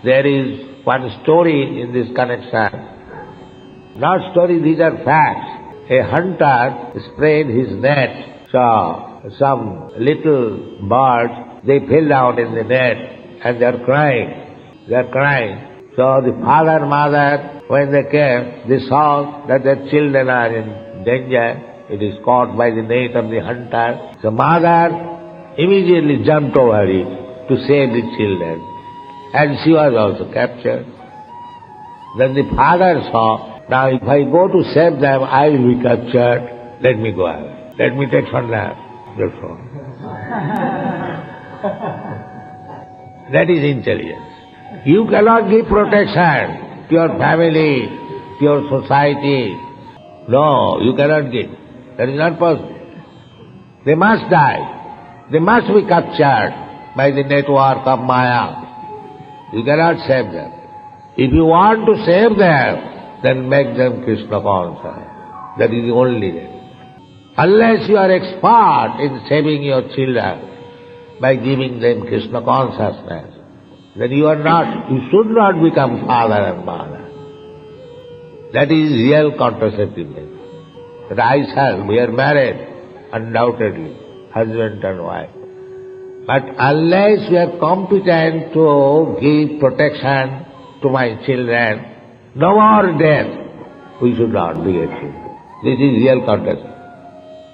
There is one story in this connection. Not story, these are facts. A hunter spread his net, so some little birds, they fell down in the net and they are crying. They are crying. So the father and mother, when they came, they saw that their children are in danger. It is caught by the net of the hunter. The mother immediately jumped over it to save the children. And she was also captured. Then the father saw, now if I go to save them, I will be captured. Let me go away. Let me take some nap. That's all. That is intelligence. You cannot give protection to your family, to your society. No, you cannot give. That is not possible. They must die. They must be captured by the network of Maya. You cannot save them. If you want to save them, then make them Krishna conscious. That is the only way. Unless you are expert in saving your children by giving them Krishna consciousness, then you should not become father and mother. That is real contraceptiveness. That I shall, we are married, undoubtedly, husband and wife. But unless we are competent to give protection to my children, no more death, we should not be a children. This is real contraception.